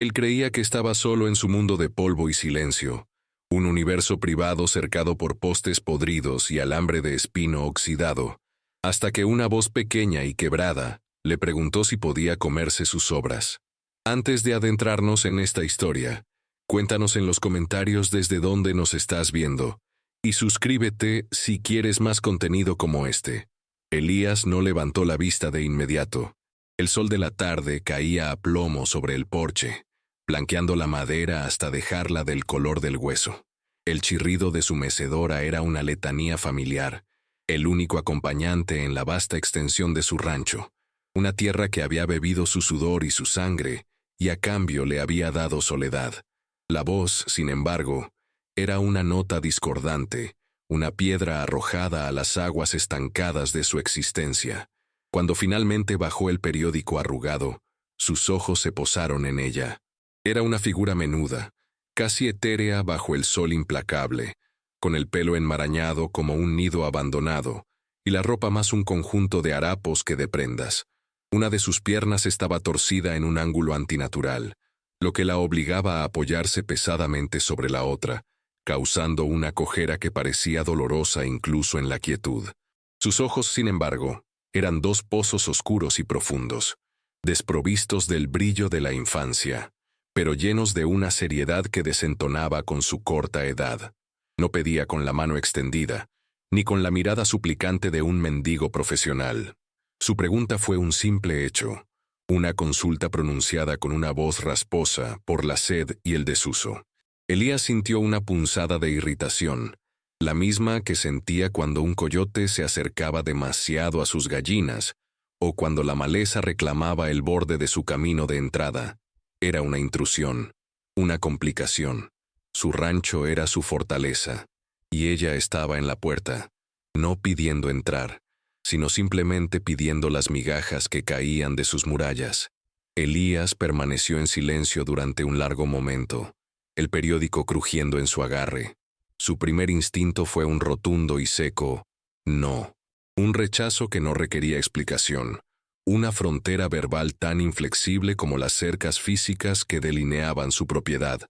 Él creía que estaba solo en su mundo de polvo y silencio, un universo privado cercado por postes podridos y alambre de espino oxidado, hasta que una voz pequeña y quebrada le preguntó si podía comerse sus obras. Antes de adentrarnos en esta historia, cuéntanos en los comentarios desde dónde nos estás viendo, y suscríbete si quieres más contenido como este. Elías no levantó la vista de inmediato. El sol de la tarde caía a plomo sobre el porche, blanqueando la madera hasta dejarla del color del hueso. El chirrido de su mecedora era una letanía familiar, el único acompañante en la vasta extensión de su rancho, una tierra que había bebido su sudor y su sangre, y a cambio le había dado soledad. La voz, sin embargo, era una nota discordante, una piedra arrojada a las aguas estancadas de su existencia. Cuando finalmente bajó el periódico arrugado, sus ojos se posaron en ella. Era una figura menuda, casi etérea bajo el sol implacable, con el pelo enmarañado como un nido abandonado, y la ropa más un conjunto de harapos que de prendas. Una de sus piernas estaba torcida en un ángulo antinatural, lo que la obligaba a apoyarse pesadamente sobre la otra, causando una cojera que parecía dolorosa incluso en la quietud. Sus ojos, sin embargo, eran dos pozos oscuros y profundos, desprovistos del brillo de la infancia, pero llenos de una seriedad que desentonaba con su corta edad. No pedía con la mano extendida, ni con la mirada suplicante de un mendigo profesional. Su pregunta fue un simple hecho, una consulta pronunciada con una voz rasposa por la sed y el desuso. Elías sintió una punzada de irritación, la misma que sentía cuando un coyote se acercaba demasiado a sus gallinas, o cuando la maleza reclamaba el borde de su camino de entrada. Era una intrusión, una complicación. Su rancho era su fortaleza, y ella estaba en la puerta, no pidiendo entrar, sino simplemente pidiendo las migajas que caían de sus murallas. Elías permaneció en silencio durante un largo momento, el periódico crujiendo en su agarre. Su primer instinto fue un rotundo y seco no, un rechazo que no requería explicación, una frontera verbal tan inflexible como las cercas físicas que delineaban su propiedad.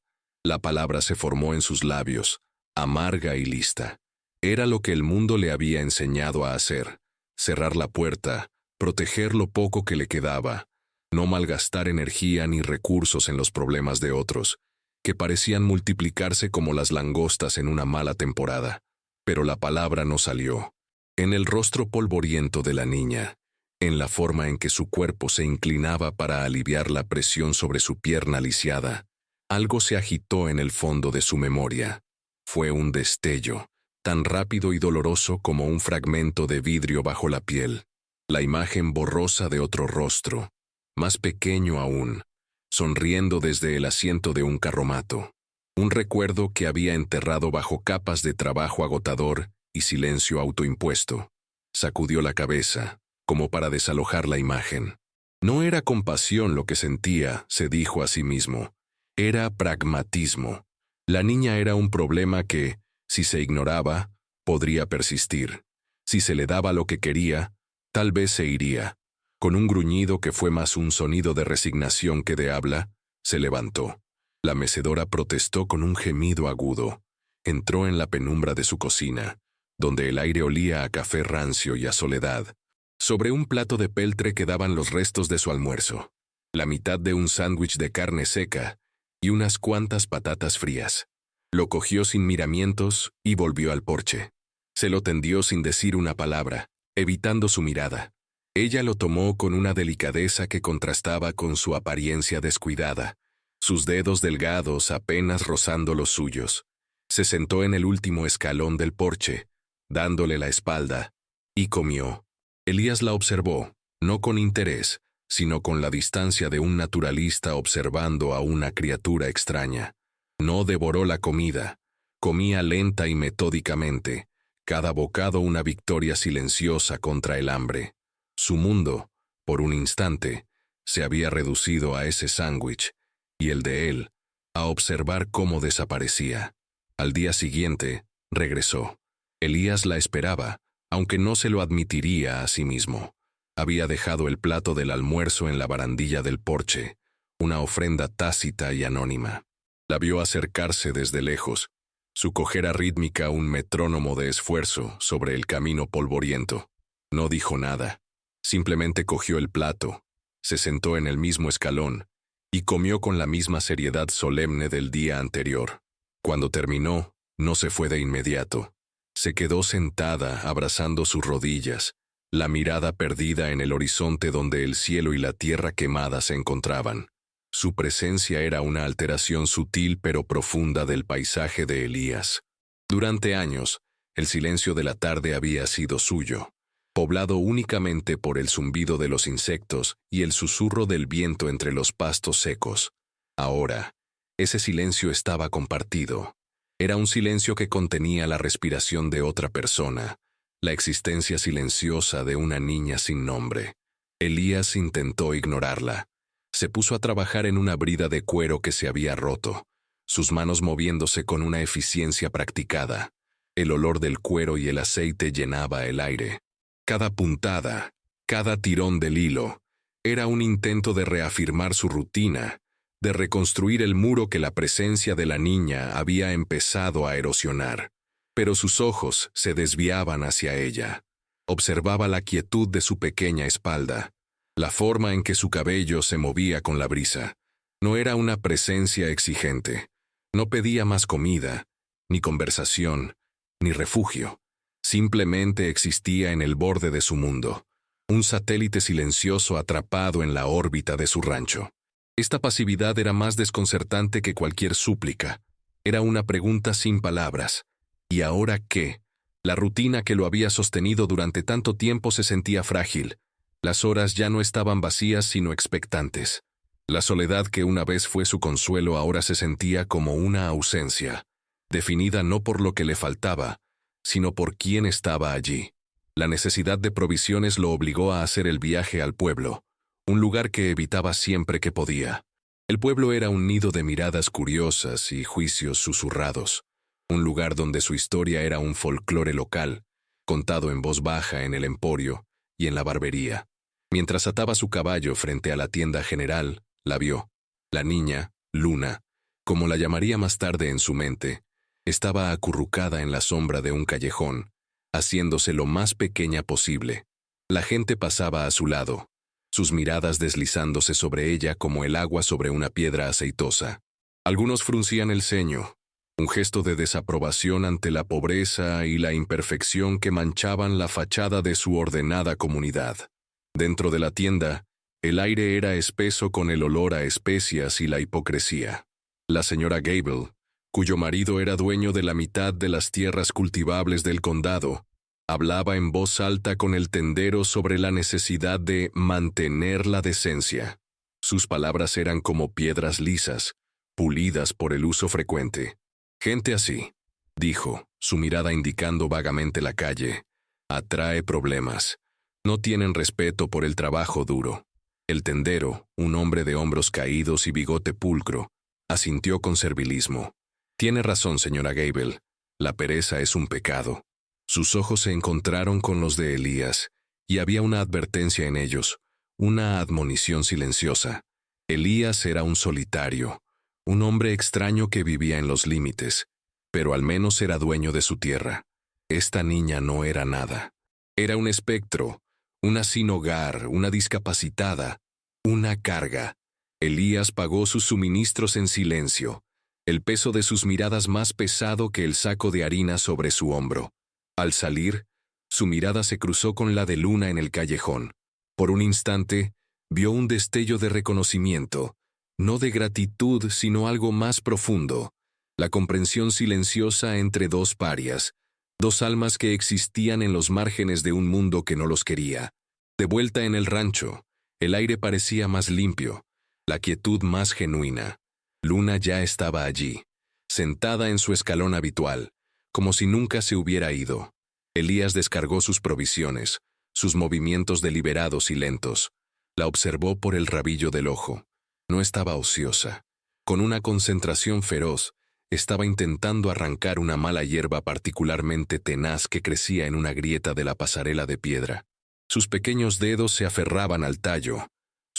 La palabra se formó en sus labios, amarga y lista. Era lo que el mundo le había enseñado a hacer: cerrar la puerta, proteger lo poco que le quedaba, no malgastar energía ni recursos en los problemas de otros, que parecían multiplicarse como las langostas en una mala temporada. Pero la palabra no salió. En el rostro polvoriento de la niña, en la forma en que su cuerpo se inclinaba para aliviar la presión sobre su pierna lisiada, algo se agitó en el fondo de su memoria. Fue un destello, tan rápido y doloroso como un fragmento de vidrio bajo la piel, la imagen borrosa de otro rostro, más pequeño aún, sonriendo desde el asiento de un carromato. Un recuerdo que había enterrado bajo capas de trabajo agotador y silencio autoimpuesto. Sacudió la cabeza, como para desalojar la imagen. No era compasión lo que sentía, se dijo a sí mismo. Era pragmatismo. La niña era un problema que, si se ignoraba, podría persistir. Si se le daba lo que quería, tal vez se iría. Con un gruñido que fue más un sonido de resignación que de habla, se levantó. La mecedora protestó con un gemido agudo. Entró en la penumbra de su cocina, donde el aire olía a café rancio y a soledad. Sobre un plato de peltre quedaban los restos de su almuerzo, la mitad de un sándwich de carne seca y unas cuantas patatas frías. Lo cogió sin miramientos y volvió al porche. Se lo tendió sin decir una palabra, evitando su mirada. Ella lo tomó con una delicadeza que contrastaba con su apariencia descuidada, sus dedos delgados apenas rozando los suyos. Se sentó en el último escalón del porche, dándole la espalda, y comió. Elías la observó, no con interés, sino con la distancia de un naturalista observando a una criatura extraña. No devoró la comida, comía lenta y metódicamente, cada bocado una victoria silenciosa contra el hambre. Su mundo, por un instante, se había reducido a ese sándwich, y el de él, a observar cómo desaparecía. Al día siguiente, regresó. Elías la esperaba, aunque no se lo admitiría a sí mismo. Había dejado el plato del almuerzo en la barandilla del porche, una ofrenda tácita y anónima. La vio acercarse desde lejos, su cojera rítmica un metrónomo de esfuerzo sobre el camino polvoriento. No dijo nada, simplemente cogió el plato, se sentó en el mismo escalón y comió con la misma seriedad solemne del día anterior. Cuando terminó, no se fue de inmediato. Se quedó sentada abrazando sus rodillas, la mirada perdida en el horizonte donde el cielo y la tierra quemada se encontraban. Su presencia era una alteración sutil pero profunda del paisaje de Elías. Durante años, el silencio de la tarde había sido suyo, poblado únicamente por el zumbido de los insectos y el susurro del viento entre los pastos secos. Ahora, ese silencio estaba compartido. Era un silencio que contenía la respiración de otra persona, la existencia silenciosa de una niña sin nombre. Elías intentó ignorarla. Se puso a trabajar en una brida de cuero que se había roto, sus manos moviéndose con una eficiencia practicada. El olor del cuero y el aceite llenaba el aire. Cada puntada, cada tirón del hilo, era un intento de reafirmar su rutina, de reconstruir el muro que la presencia de la niña había empezado a erosionar. Pero sus ojos se desviaban hacia ella. Observaba la quietud de su pequeña espalda, la forma en que su cabello se movía con la brisa. No era una presencia exigente. No pedía más comida, ni conversación, ni refugio. Simplemente existía en el borde de su mundo, un satélite silencioso atrapado en la órbita de su rancho. Esta pasividad era más desconcertante que cualquier súplica. Era una pregunta sin palabras. ¿Y ahora qué? La rutina que lo había sostenido durante tanto tiempo se sentía frágil. Las horas ya no estaban vacías sino expectantes. La soledad que una vez fue su consuelo ahora se sentía como una ausencia, definida no por lo que le faltaba, sino por quién estaba allí. La necesidad de provisiones lo obligó a hacer el viaje al pueblo, un lugar que evitaba siempre que podía. El pueblo era un nido de miradas curiosas y juicios susurrados, un lugar donde su historia era un folclore local, contado en voz baja en el emporio y en la barbería. Mientras ataba su caballo frente a la tienda general, la vio. La niña, Luna, como la llamaría más tarde en su mente, estaba acurrucada en la sombra de un callejón, haciéndose lo más pequeña posible. La gente pasaba a su lado, sus miradas deslizándose sobre ella como el agua sobre una piedra aceitosa. Algunos fruncían el ceño, un gesto de desaprobación ante la pobreza y la imperfección que manchaban la fachada de su ordenada comunidad. Dentro de la tienda, el aire era espeso con el olor a especias y la hipocresía. La señora Gable, cuyo marido era dueño de la mitad de las tierras cultivables del condado, hablaba en voz alta con el tendero sobre la necesidad de mantener la decencia. Sus palabras eran como piedras lisas, pulidas por el uso frecuente. Gente así, dijo, su mirada indicando vagamente la calle, atrae problemas. No tienen respeto por el trabajo duro. El tendero, un hombre de hombros caídos y bigote pulcro, asintió con servilismo. Tiene razón, señora Gable. La pereza es un pecado. Sus ojos se encontraron con los de Elías, y había una advertencia en ellos, una admonición silenciosa. Elías era un solitario, un hombre extraño que vivía en los límites, pero al menos era dueño de su tierra. Esta niña no era nada. Era un espectro, una sin hogar, una discapacitada, una carga. Elías pagó sus suministros en silencio, el peso de sus miradas más pesado que el saco de harina sobre su hombro. Al salir, su mirada se cruzó con la de Luna en el callejón. Por un instante, vio un destello de reconocimiento, no de gratitud, sino algo más profundo, la comprensión silenciosa entre dos parias, dos almas que existían en los márgenes de un mundo que no los quería. De vuelta en el rancho, el aire parecía más limpio, la quietud más genuina. Luna ya estaba allí, sentada en su escalón habitual, como si nunca se hubiera ido. Elías descargó sus provisiones, sus movimientos deliberados y lentos. La observó por el rabillo del ojo. No estaba ociosa. Con una concentración feroz, estaba intentando arrancar una mala hierba particularmente tenaz que crecía en una grieta de la pasarela de piedra. Sus pequeños dedos se aferraban al tallo.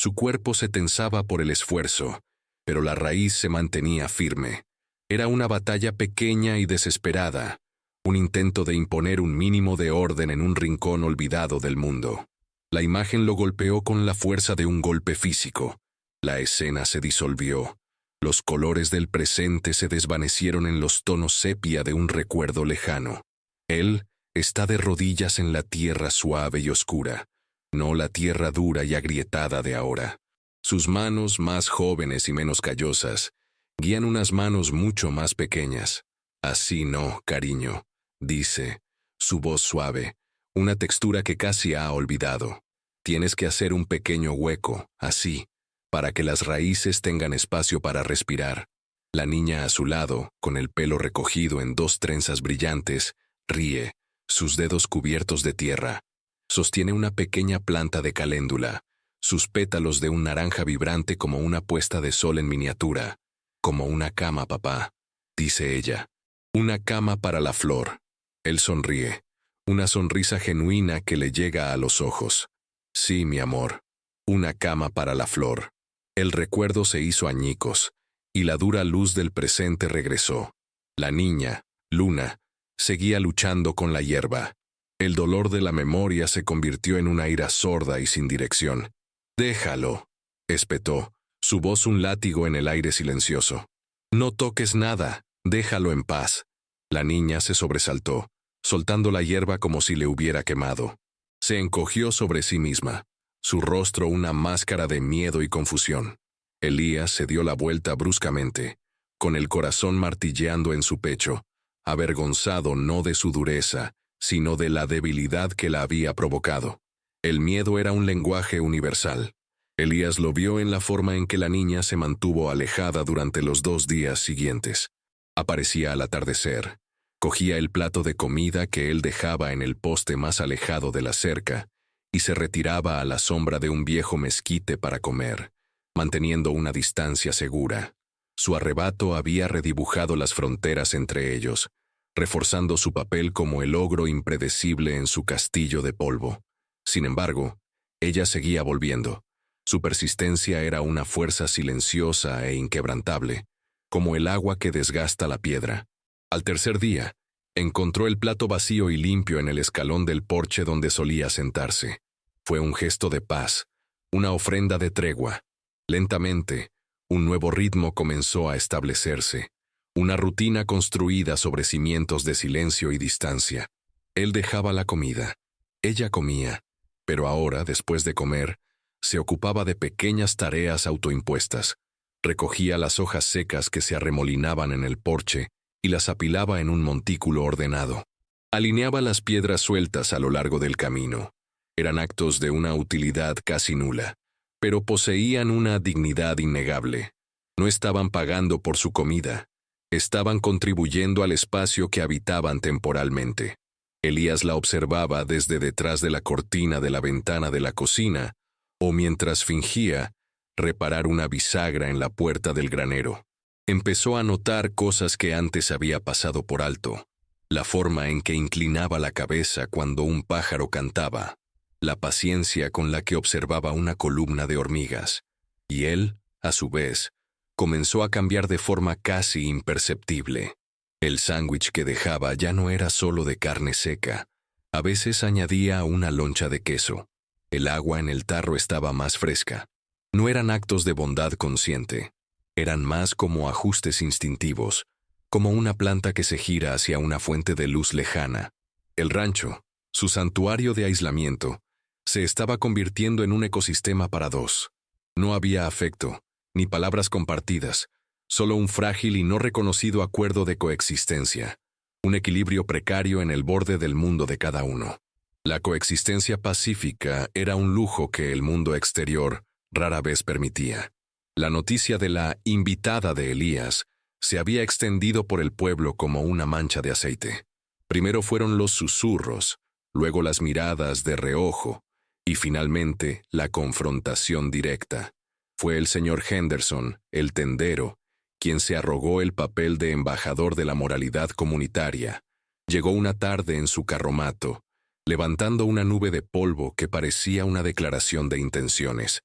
Su cuerpo se tensaba por el esfuerzo, pero la raíz se mantenía firme. Era una batalla pequeña y desesperada, un intento de imponer un mínimo de orden en un rincón olvidado del mundo. La imagen lo golpeó con la fuerza de un golpe físico. La escena se disolvió. Los colores del presente se desvanecieron en los tonos sepia de un recuerdo lejano. Él está de rodillas en la tierra suave y oscura, no la tierra dura y agrietada de ahora. Sus manos, más jóvenes y menos callosas, guían unas manos mucho más pequeñas. Así no, cariño, dice, su voz suave, una textura que casi ha olvidado. Tienes que hacer un pequeño hueco, así, para que las raíces tengan espacio para respirar. La niña a su lado, con el pelo recogido en 2 trenzas brillantes, ríe, sus dedos cubiertos de tierra. Sostiene una pequeña planta de caléndula, sus pétalos de un naranja vibrante como una puesta de sol en miniatura. Como una cama, papá, dice ella. Una cama para la flor. Él sonríe, una sonrisa genuina que le llega a los ojos. Sí, mi amor, una cama para la flor. El recuerdo se hizo añicos, y la dura luz del presente regresó. La niña, Luna, seguía luchando con la hierba. El dolor de la memoria se convirtió en una ira sorda y sin dirección. Déjalo, espetó, su voz un látigo en el aire silencioso. No toques nada, déjalo en paz. La niña se sobresaltó, soltando la hierba como si le hubiera quemado. Se encogió sobre sí misma, su rostro una máscara de miedo y confusión. Elías se dio la vuelta bruscamente, con el corazón martilleando en su pecho, avergonzado no de su dureza, sino de la debilidad que la había provocado. El miedo era un lenguaje universal. Elías lo vio en la forma en que la niña se mantuvo alejada durante los 2 días siguientes. Aparecía al atardecer, cogía el plato de comida que él dejaba en el poste más alejado de la cerca y se retiraba a la sombra de un viejo mezquite para comer, manteniendo una distancia segura. Su arrebato había redibujado las fronteras entre ellos, reforzando su papel como el ogro impredecible en su castillo de polvo. Sin embargo, ella seguía volviendo. Su persistencia era una fuerza silenciosa e inquebrantable, como el agua que desgasta la piedra. Al tercer día, encontró el plato vacío y limpio en el escalón del porche donde solía sentarse. Fue un gesto de paz, una ofrenda de tregua. Lentamente, un nuevo ritmo comenzó a establecerse, una rutina construida sobre cimientos de silencio y distancia. Él dejaba la comida. Ella comía, pero ahora, después de comer, se ocupaba de pequeñas tareas autoimpuestas. Recogía las hojas secas que se arremolinaban en el porche y las apilaba en un montículo ordenado. Alineaba las piedras sueltas a lo largo del camino. Eran actos de una utilidad casi nula, pero poseían una dignidad innegable. No estaban pagando por su comida, estaban contribuyendo al espacio que habitaban temporalmente. Elías la observaba desde detrás de la cortina de la ventana de la cocina, o mientras fingía reparar una bisagra en la puerta del granero. Empezó a notar cosas que antes había pasado por alto. La forma en que inclinaba la cabeza cuando un pájaro cantaba, la paciencia con la que observaba una columna de hormigas. Y él, a su vez, comenzó a cambiar de forma casi imperceptible. El sándwich que dejaba ya no era solo de carne seca. A veces añadía una loncha de queso. El agua en el tarro estaba más fresca. No eran actos de bondad consciente. Eran más como ajustes instintivos, como una planta que se gira hacia una fuente de luz lejana. El rancho, su santuario de aislamiento, se estaba convirtiendo en un ecosistema para 2. No había afecto, ni palabras compartidas, solo un frágil y no reconocido acuerdo de coexistencia, un equilibrio precario en el borde del mundo de cada uno. La coexistencia pacífica era un lujo que el mundo exterior rara vez permitía. La noticia de la invitada de Elías se había extendido por el pueblo como una mancha de aceite. Primero fueron los susurros, luego las miradas de reojo, y finalmente la confrontación directa. Fue el señor Henderson, el tendero, quien se arrogó el papel de embajador de la moralidad comunitaria. Llegó una tarde en su carromato, levantando una nube de polvo que parecía una declaración de intenciones.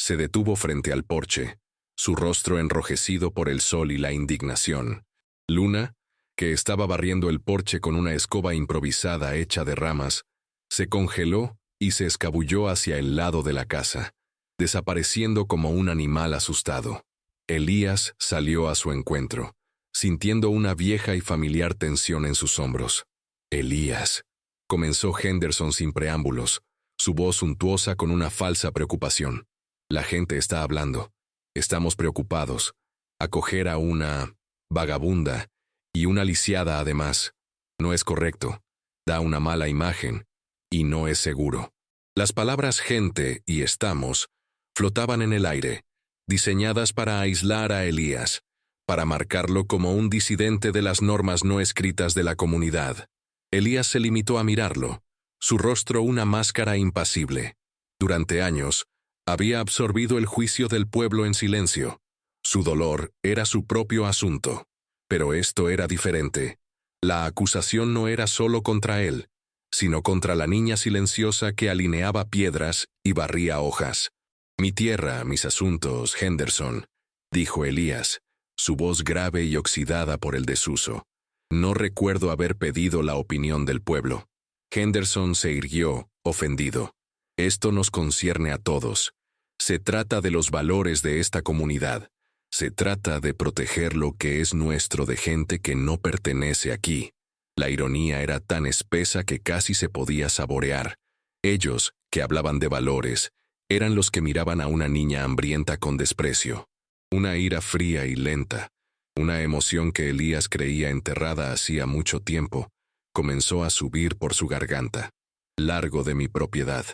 Se detuvo frente al porche, su rostro enrojecido por el sol y la indignación. Luna, que estaba barriendo el porche con una escoba improvisada hecha de ramas, se congeló y se escabulló hacia el lado de la casa, desapareciendo como un animal asustado. Elías salió a su encuentro, sintiendo una vieja y familiar tensión en sus hombros. Elías, comenzó Henderson sin preámbulos, su voz suntuosa con una falsa preocupación. La gente está hablando. Estamos preocupados. Acoger a una vagabunda y una lisiada además. No es correcto. Da una mala imagen. Y no es seguro. Las palabras gente y estamos flotaban en el aire, diseñadas para aislar a Elías, para marcarlo como un disidente de las normas no escritas de la comunidad. Elías se limitó a mirarlo, su rostro una máscara impasible. Durante años, había absorbido el juicio del pueblo en silencio. Su dolor era su propio asunto. Pero esto era diferente. La acusación no era solo contra él, sino contra la niña silenciosa que alineaba piedras y barría hojas. Mi tierra, mis asuntos, Henderson, dijo Elías, su voz grave y oxidada por el desuso. No recuerdo haber pedido la opinión del pueblo. Henderson se irguió, ofendido. Esto nos concierne a todos. Se trata de los valores de esta comunidad. Se trata de proteger lo que es nuestro de gente que no pertenece aquí. La ironía era tan espesa que casi se podía saborear. Ellos, que hablaban de valores, eran los que miraban a una niña hambrienta con desprecio. Una ira fría y lenta, una emoción que Elías creía enterrada hacía mucho tiempo, comenzó a subir por su garganta. Largo de mi propiedad,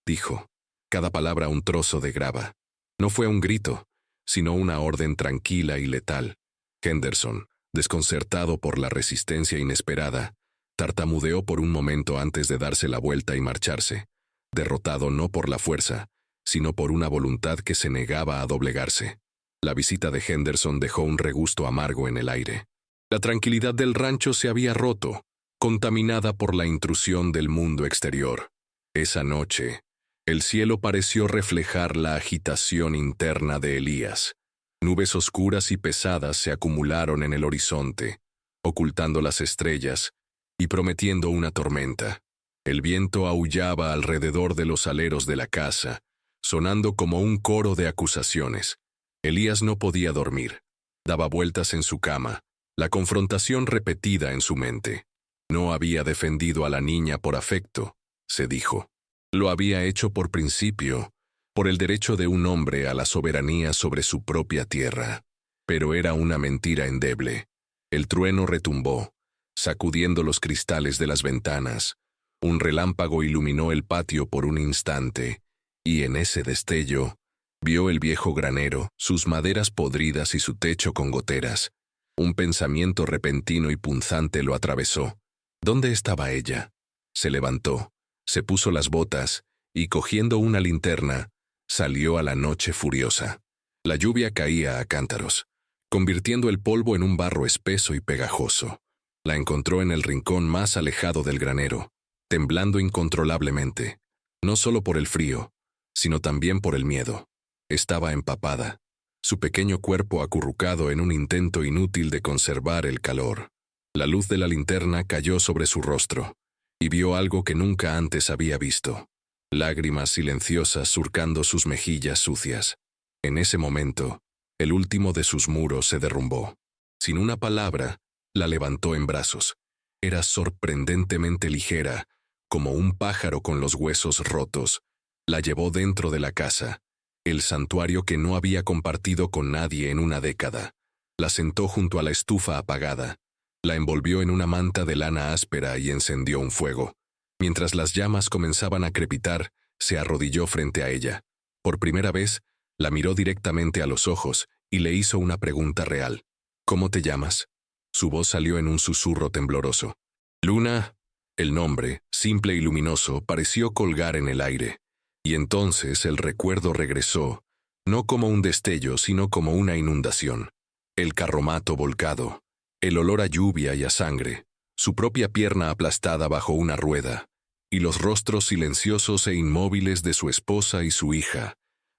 dijo. Cada palabra un trozo de grava. No fue un grito, sino una orden tranquila y letal. Henderson, desconcertado por la resistencia inesperada, tartamudeó por un momento antes de darse la vuelta y marcharse, derrotado no por la fuerza, sino por una voluntad que se negaba a doblegarse. La visita de Henderson dejó un regusto amargo en el aire. La tranquilidad del rancho se había roto, contaminada por la intrusión del mundo exterior. Esa noche, el cielo pareció reflejar la agitación interna de Elías. Nubes oscuras y pesadas se acumularon en el horizonte, ocultando las estrellas y prometiendo una tormenta. El viento aullaba alrededor de los aleros de la casa, sonando como un coro de acusaciones. Elías no podía dormir. Daba vueltas en su cama, la confrontación repetida en su mente. No había defendido a la niña por afecto, se dijo. Lo había hecho por principio, por el derecho de un hombre a la soberanía sobre su propia tierra. Pero era una mentira endeble. El trueno retumbó, sacudiendo los cristales de las ventanas. Un relámpago iluminó el patio por un instante, y en ese destello, vio el viejo granero, sus maderas podridas y su techo con goteras. Un pensamiento repentino y punzante lo atravesó. ¿Dónde estaba ella? Se levantó, se puso las botas, y cogiendo una linterna, salió a la noche furiosa. La lluvia caía a cántaros, convirtiendo el polvo en un barro espeso y pegajoso. La encontró en el rincón más alejado del granero, temblando incontrolablemente, no solo por el frío, sino también por el miedo. Estaba empapada, su pequeño cuerpo acurrucado en un intento inútil de conservar el calor. La luz de la linterna cayó sobre su rostro, y vio algo que nunca antes había visto. Lágrimas silenciosas surcando sus mejillas sucias. En ese momento, el último de sus muros se derrumbó. Sin una palabra, la levantó en brazos. Era sorprendentemente ligera, como un pájaro con los huesos rotos. La llevó dentro de la casa, el santuario que no había compartido con nadie en una década. La sentó junto a la estufa apagada. La envolvió en una manta de lana áspera y encendió un fuego. Mientras las llamas comenzaban a crepitar, se arrodilló frente a ella. Por primera vez, la miró directamente a los ojos y le hizo una pregunta real. ¿Cómo te llamas? Su voz salió en un susurro tembloroso. Luna. El nombre, simple y luminoso, pareció colgar en el aire. Y entonces el recuerdo regresó, no como un destello, sino como una inundación. El carromato volcado, el olor a lluvia y a sangre, su propia pierna aplastada bajo una rueda, y los rostros silenciosos e inmóviles de su esposa y su hija,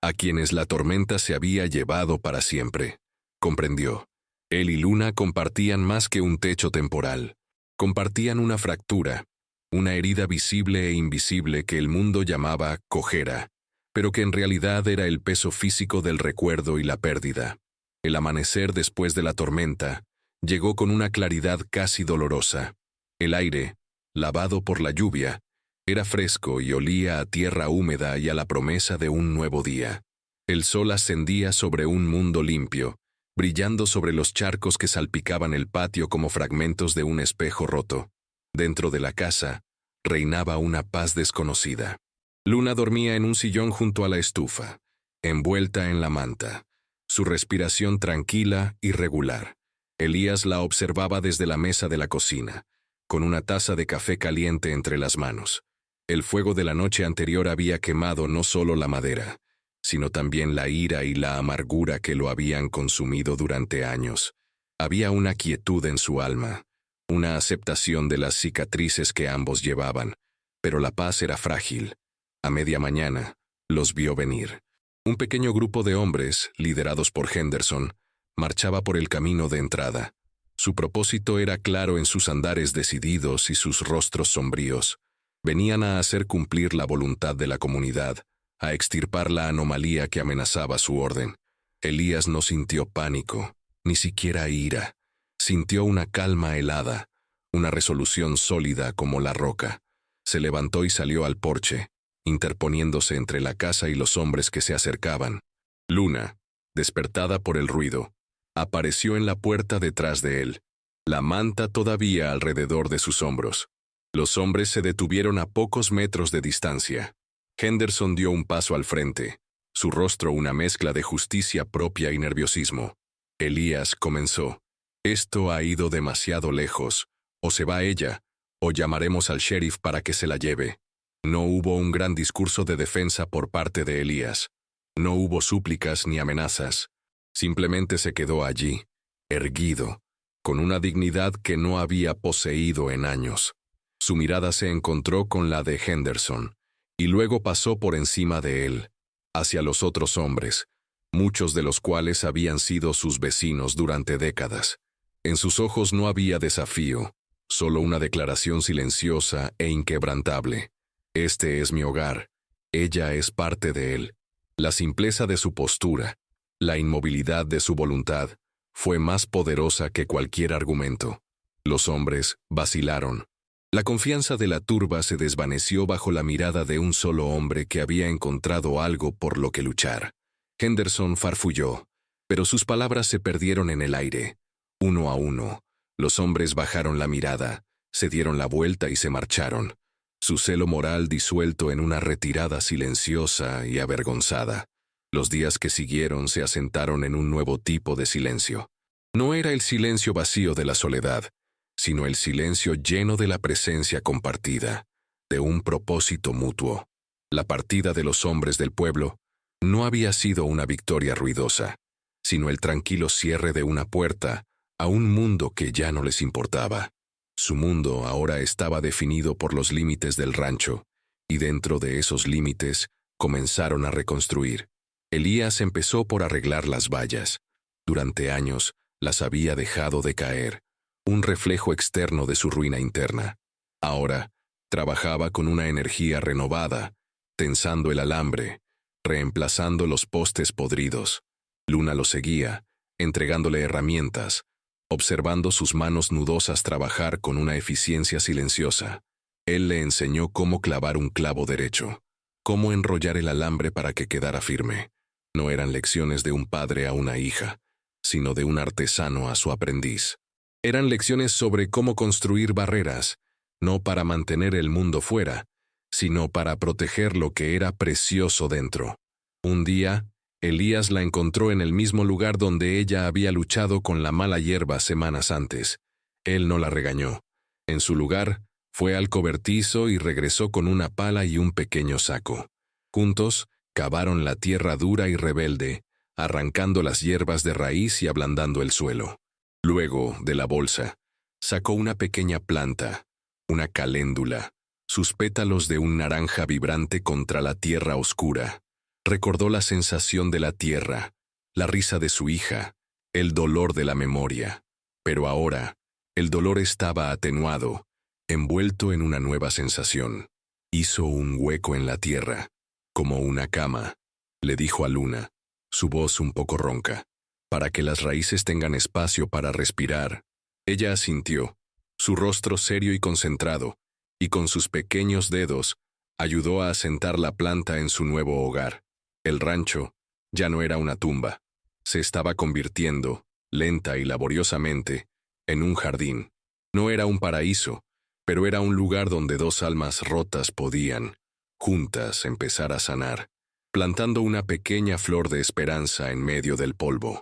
a quienes la tormenta se había llevado para siempre. Comprendió. Él y Luna compartían más que un techo temporal. Compartían una fractura, una herida visible e invisible que el mundo llamaba cojera, pero que en realidad era el peso físico del recuerdo y la pérdida. El amanecer después de la tormenta llegó con una claridad casi dolorosa. El aire, lavado por la lluvia, era fresco y olía a tierra húmeda y a la promesa de un nuevo día. El sol ascendía sobre un mundo limpio, brillando sobre los charcos que salpicaban el patio como fragmentos de un espejo roto. Dentro de la casa, reinaba una paz desconocida. Luna dormía en un sillón junto a la estufa, envuelta en la manta, su respiración tranquila y regular. Elías la observaba desde la mesa de la cocina, con una taza de café caliente entre las manos. El fuego de la noche anterior había quemado no solo la madera, sino también la ira y la amargura que lo habían consumido durante años. Había una quietud en su alma, una aceptación de las cicatrices que ambos llevaban, pero la paz era frágil. A media mañana, los vio venir. Un pequeño grupo de hombres, liderados por Henderson, marchaba por el camino de entrada. Su propósito era claro en sus andares decididos y sus rostros sombríos. Venían a hacer cumplir la voluntad de la comunidad, a extirpar la anomalía que amenazaba su orden. Elías no sintió pánico, ni siquiera ira. Sintió una calma helada, una resolución sólida como la roca. Se levantó y salió al porche, interponiéndose entre la casa y los hombres que se acercaban. Luna, despertada por el ruido, apareció en la puerta detrás de él, la manta todavía alrededor de sus hombros. Los hombres se detuvieron a pocos metros de distancia. Henderson dio un paso al frente, su rostro una mezcla de justicia propia y nerviosismo. Elías comenzó. Esto ha ido demasiado lejos. O se va ella, o llamaremos al sheriff para que se la lleve. No hubo un gran discurso de defensa por parte de Elías. No hubo súplicas ni amenazas. Simplemente se quedó allí, erguido, con una dignidad que no había poseído en años. Su mirada se encontró con la de Henderson, y luego pasó por encima de él, hacia los otros hombres, muchos de los cuales habían sido sus vecinos durante décadas. En sus ojos no había desafío, solo una declaración silenciosa e inquebrantable. Este es mi hogar, ella es parte de él. La simpleza de su postura, la inmovilidad de su voluntad, fue más poderosa que cualquier argumento. Los hombres vacilaron. La confianza de la turba se desvaneció bajo la mirada de un solo hombre que había encontrado algo por lo que luchar. Henderson farfulló, pero sus palabras se perdieron en el aire. Uno a uno, los hombres bajaron la mirada, se dieron la vuelta y se marcharon, su celo moral disuelto en una retirada silenciosa y avergonzada. Los días que siguieron se asentaron en un nuevo tipo de silencio. No era el silencio vacío de la soledad, sino el silencio lleno de la presencia compartida, de un propósito mutuo. La partida de los hombres del pueblo no había sido una victoria ruidosa, sino el tranquilo cierre de una puerta a un mundo que ya no les importaba. Su mundo ahora estaba definido por los límites del rancho, y dentro de esos límites comenzaron a reconstruir. Elías empezó por arreglar las vallas. Durante años las había dejado de caer, un reflejo externo de su ruina interna. Ahora trabajaba con una energía renovada, tensando el alambre, reemplazando los postes podridos. Luna lo seguía, entregándole herramientas, observando sus manos nudosas trabajar con una eficiencia silenciosa. Él le enseñó cómo clavar un clavo derecho, cómo enrollar el alambre para que quedara firme. No eran lecciones de un padre a una hija, sino de un artesano a su aprendiz. Eran lecciones sobre cómo construir barreras, no para mantener el mundo fuera, sino para proteger lo que era precioso dentro. Un día, Elías la encontró en el mismo lugar donde ella había luchado con la mala hierba semanas antes. Él no la regañó. En su lugar, fue al cobertizo y regresó con una pala y un pequeño saco. Juntos, cavaron la tierra dura y rebelde, arrancando las hierbas de raíz y ablandando el suelo. Luego, de la bolsa, sacó una pequeña planta, una caléndula, sus pétalos de un naranja vibrante contra la tierra oscura. Recordó la sensación de la tierra, la risa de su hija, el dolor de la memoria. Pero ahora, el dolor estaba atenuado, envuelto en una nueva sensación. Hizo un hueco en la tierra, como una cama, le dijo a Luna, su voz un poco ronca, para que las raíces tengan espacio para respirar. Ella asintió, su rostro serio y concentrado, y con sus pequeños dedos, ayudó a asentar la planta en su nuevo hogar. El rancho ya no era una tumba, se estaba convirtiendo, lenta y laboriosamente, en un jardín. No era un paraíso, pero era un lugar donde dos almas rotas podían, juntas, empezar a sanar, plantando una pequeña flor de esperanza en medio del polvo.